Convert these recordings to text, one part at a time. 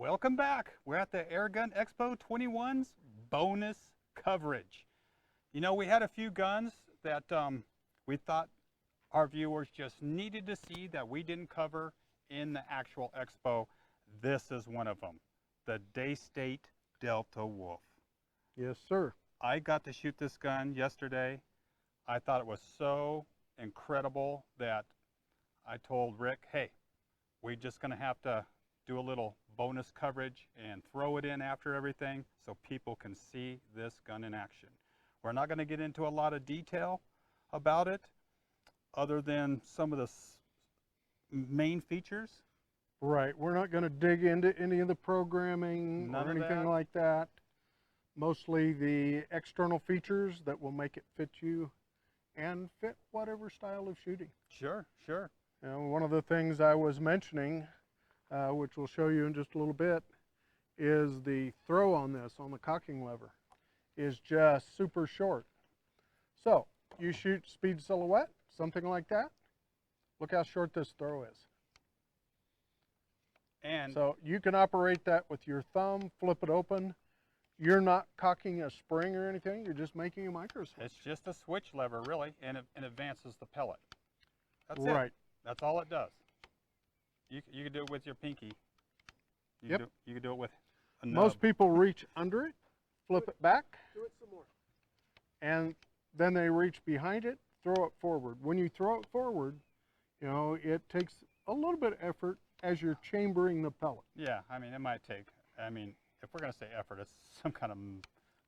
Welcome back. We're at the Airgun Expo 21's bonus coverage. You know, we had a few guns that we thought our viewers just needed to see that we didn't cover in the actual expo. This is one of them, the Daystate Delta Wolf. Yes, sir. I got to shoot this gun yesterday. I thought it was so incredible that I told Rick, hey, we're just going to have to do a little bonus coverage and throw it in after everything so people can see this gun in action. We're not going to get into a lot of detail about it other than some of the main features. Right. We're not going to dig into any of the programming or anything like that. Mostly the external features that will make it fit you and fit whatever style of shooting. Sure, sure. You know, one of the things I was mentioning, which we'll show you in just a little bit, is the throw on this, on the cocking lever, is just super short. So you shoot speed silhouette, something like that. Look how short this throw is. And so you can operate that with your thumb, flip it open. You're not cocking a spring or anything. You're just making a micro switch. It's just a switch lever, really, and it advances the pellet. That's right. It. That's all it does. You can do it with your pinky. You can do it with a nub. Most people reach under it, flip it back. Do it some more. And then they reach behind it, throw it forward. When you throw it forward, you know, it takes a little bit of effort as you're chambering the pellet. Yeah, I mean, it might take, if we're going to say effort, it's some kind of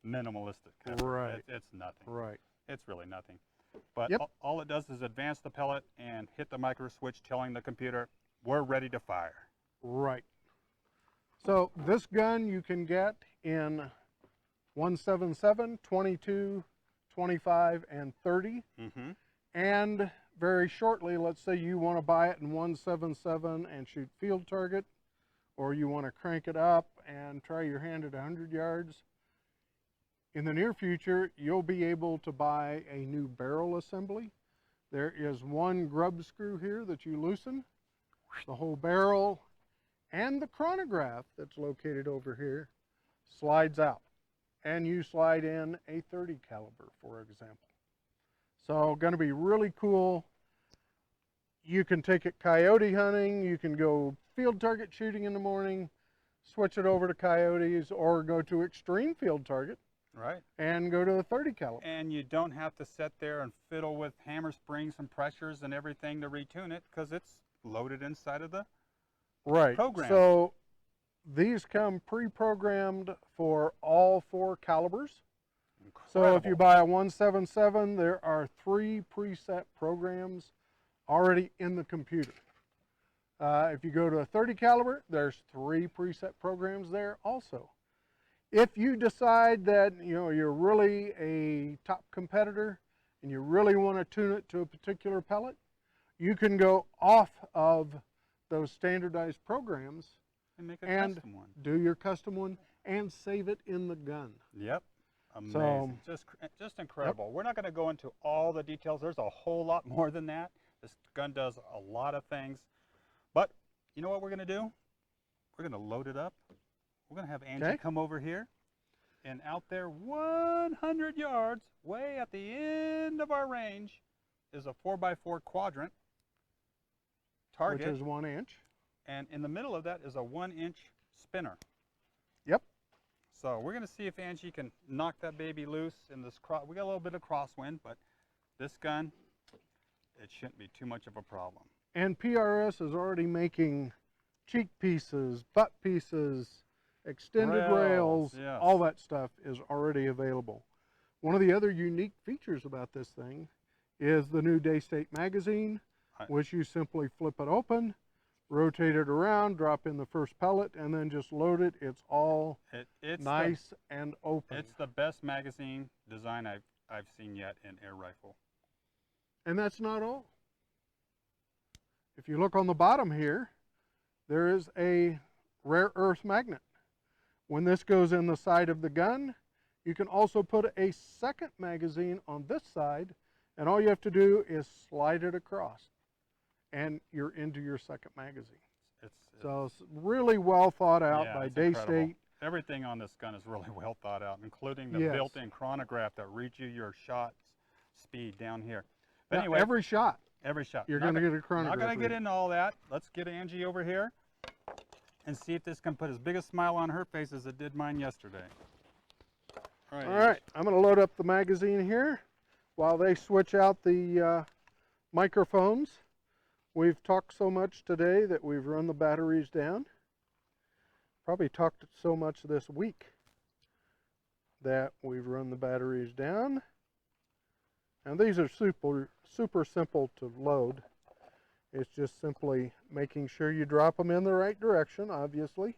minimalistic effort. Right. It's nothing. Right. It's really nothing. But yep. all it does is advance the pellet and hit the micro switch, telling the computer, we're ready to fire. Right. So this gun you can get in 177, 22, 25, and 30. Mm-hmm. And very shortly, let's say you want to buy it in 177 and shoot field target, or you want to crank it up and try your hand at 100 yards. In the near future, you'll be able to buy a new barrel assembly. There is one grub screw here that you loosen. The whole barrel and the chronograph that's located over here slides out, and you slide in a 30 caliber, for example. So going to be really cool. You can take it coyote hunting, you can go field target shooting in the morning, switch it over to coyotes, or go to extreme field target. Right. And go to the 30 caliber. And you don't have to sit there and fiddle with hammer springs and pressures and everything to retune it, because it's loaded inside of the program. So these come pre-programmed for all 4 calibers. Incredible. So if you buy a 177, there are 3 preset programs already in the computer. If you go to a 30 caliber, there's 3 preset programs there also. If you decide that you're really a top competitor and you really want to tune it to a particular pellet, you can go off of those standardized programs and make a custom one. Do your custom one and save it in the gun. Yep. Amazing. So, just incredible. Yep. We're not going to go into all the details. There's a whole lot more than that. This gun does a lot of things. But you know what we're going to do? We're going to load it up. We're going to have Angie come over here, and out there 100 yards, way at the end of our range, is a 4x4 quadrant target. Which is 1 inch. And in the middle of that is a 1-inch spinner. Yep. So we're going to see if Angie can knock that baby loose in this we got a little bit of crosswind, but this gun, it shouldn't be too much of a problem. And PRS is already making cheek pieces, butt pieces, extended rails, yes. All that stuff is already available. One of the other unique features about this thing is the new Daystate magazine, which you simply flip it open, rotate it around, drop in the first pellet, and then just load it. It's all nice and open. It's the best magazine design I've seen yet in air rifle. And that's not all. If you look on the bottom here, there is a rare earth magnet. When this goes in the side of the gun, you can also put a second magazine on this side, and all you have to do is slide it across, and you're into your second magazine. So it's really well thought out yeah, by it's incredible. Daystate. Everything on this gun is really well thought out, including the Yes. built-in chronograph that reads you your shot speed down here. But Now, anyway, every shot every shot. you're Not going to go- get a chronograph. Not going to get reading. into all that. Let's get Angie over here and see if this can put as big a smile on her face as it did mine yesterday. All right. All right, I'm going to load up the magazine here while they switch out the microphones. We've talked so much today that we've run the batteries down. Probably talked so much this week that we've run the batteries down. And these are super simple to load. It's just simply making sure you drop them in the right direction, obviously.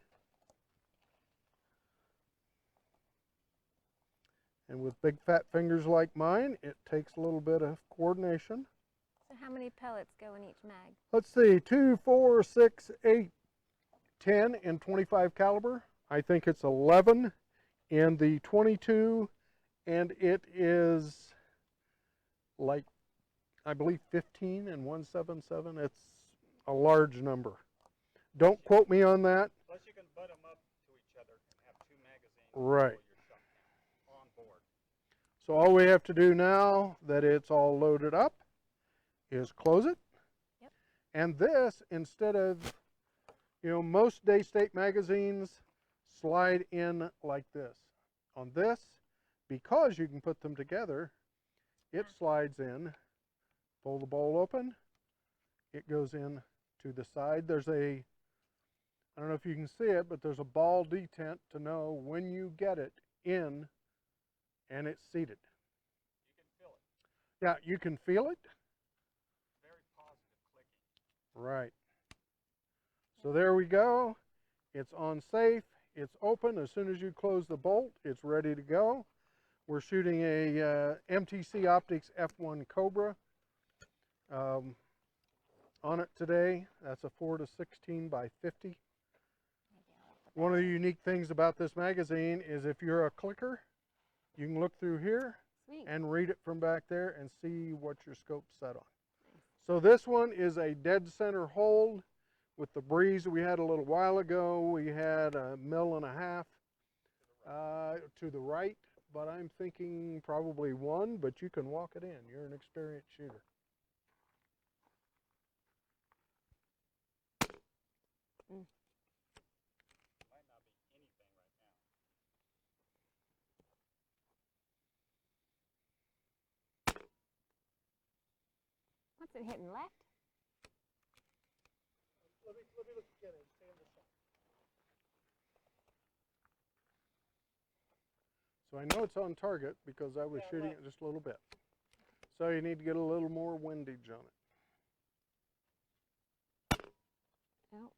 And with big fat fingers like mine, it takes a little bit of coordination. So how many pellets go in each mag? Let's see, 2, 4, 6, 8, 10 in 25 caliber. I think it's 11 in the 22, and it is like, I believe 15 in 177. It's a large number. Don't quote me on that. Plus you can butt them up to each other and have two magazines. Right. On board. So all we have to do now that it's all loaded up is close it. Yep. And this, instead of, most Daystate magazines slide in like this. On this, because you can put them together, it slides in, pull the bowl open, it goes in to the side. There's I don't know if you can see it, but there's a ball detent to know when you get it in and it's seated. You can feel it. Yeah, you can feel it. Very positive clicking. Right. So there we go. It's on safe. It's open. As soon as you close the bolt, it's ready to go. We're shooting a MTC Optics F1 Cobra on it today. That's a 4-16 by 50. One of the unique things about this magazine is if you're a clicker, you can look through here Sweet. and read it from back there and see what your scope's set on. So this one is a dead center hold with the breeze we had a little while ago. We had 1.5 mil to the right, but I'm thinking probably 1, but you can walk it in. You're an experienced shooter. Might not be anything right now. What's it hitting left? Let me look again and stand this up. So I know it's on target because I was shooting it just a little bit. So you need to get a little more windage on it. Oh.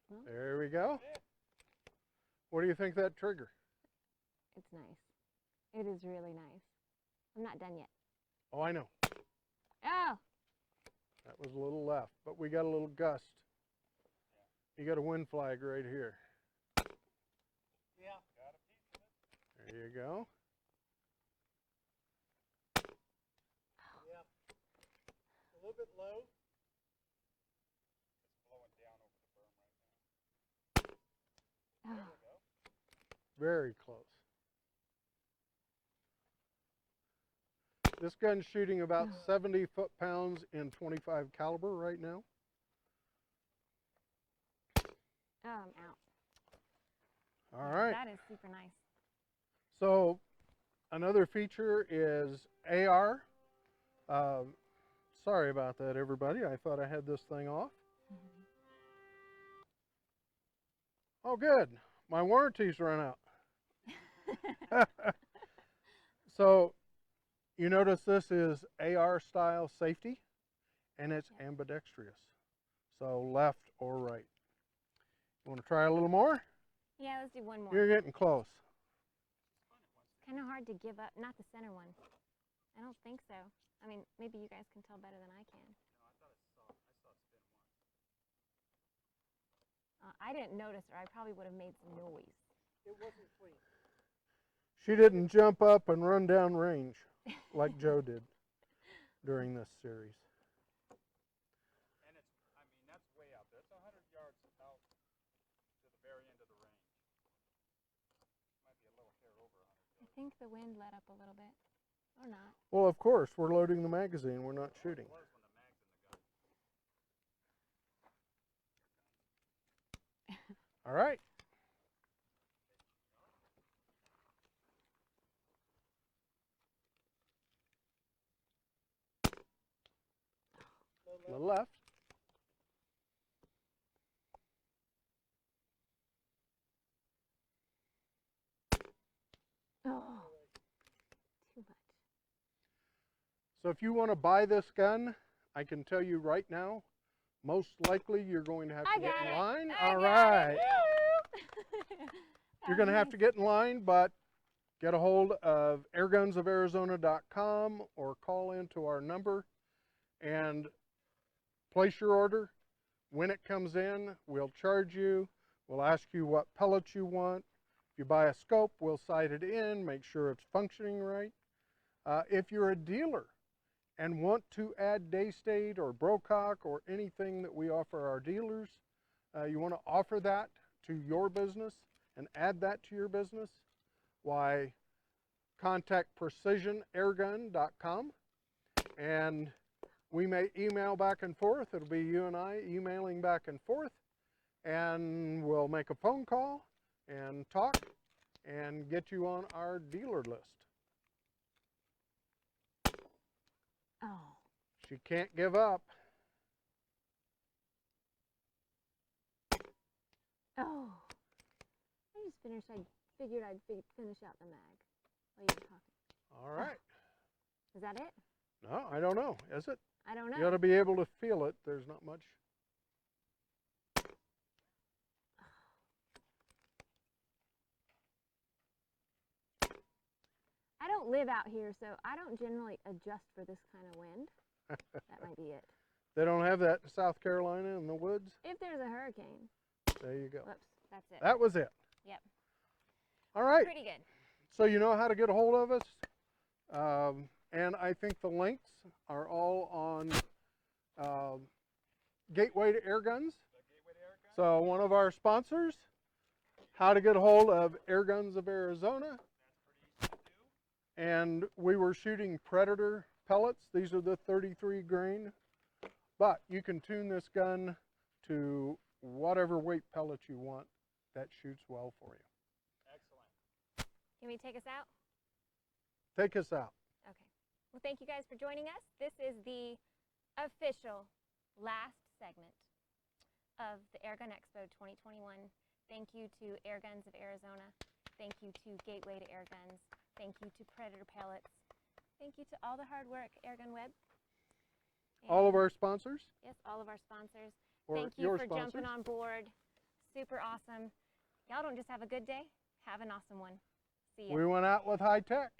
Well, There we go. What do you think of that trigger? it's nice. It is really nice. I'm not done yet. Oh, I know. Oh! That was a little left, but we got a little gust. You got a wind flag right here. Yeah. Got a piece of it. There you go. Yeah. A little bit low. It's blowing down over the berm right now. Oh. Very close. This gun's shooting about 70 foot-pounds in 25 caliber right now. Oh, I'm out. All right. That is super nice. So another feature is AR. Sorry about that, everybody. I thought I had this thing off. Oh, good. My warranty's run out. So you notice this is AR style safety, and it's ambidextrous. So left or right. You want to try a little more? Yeah, let's do one more. You're getting close. It's kind of hard to give up. Not the center one. I don't think so. I mean, maybe you guys can tell better than I can. No, I thought I saw spin once. I didn't notice, or I probably would have made some noise. It wasn't clean. She didn't jump up and run down range. like Joe did during this series. And it's, I mean, that's way out there. It's 100 yards out to the very end of the range. Might be a little hair over 100 yards. I think the wind let up a little bit, or not. Well, of course, we're loading the magazine. We're not shooting. It was when the mag's in the gun. All right. To the left. Oh, too much. So if you want to buy this gun, I can tell you right now, most likely you're going to have to get in line. All right. You're going to have to get in line, but get a hold of AirgunsofArizona.com or call into our number and place your order. When it comes in, we'll charge you. We'll ask you what pellets you want. If you buy a scope, we'll sight it in, make sure it's functioning right. If you're a dealer and want to add Daystate or Brocock or anything that we offer our dealers, you want to offer that to your business and add that to your business, why, contact PrecisionAirgun.com, and we may email back and forth. It'll be you and I emailing back and forth, and we'll make a phone call and talk and get you on our dealer list. Oh. She can't give up. Oh. I just finished. I figured I'd finish out the mag while you were talking. All right. Is that it? No, I don't know. Is it? I don't know. You got to be able to feel it. There's not much. I don't live out here, so I don't generally adjust for this kind of wind. That might be it. They don't have that in South Carolina in the woods? If there's a hurricane. There you go. Whoops, that's it. That was it. Yep. All right. Pretty good. So you know how to get a hold of us. And I think the links are all on Gateway to Airguns. So one of our sponsors, how to get a hold of Airguns of Arizona. And we were shooting Predator pellets. These are the 33 grain. But you can tune this gun to whatever weight pellet you want that shoots well for you. Excellent. Can we take us out? Take us out. Okay. Well, thank you guys for joining us. This is the official last segment of the Airgun Expo 2021. Thank you to Airguns of Arizona. Thank you to Gateway to Airguns. Thank you to Predator Pellets. Thank you to all the hard work, AirgunWeb. All of our sponsors? Yes, all of our sponsors. Or Thank you your for sponsors. jumping on board. Super awesome. Y'all don't just have a good day, have an awesome one. See ya. We went out with high tech.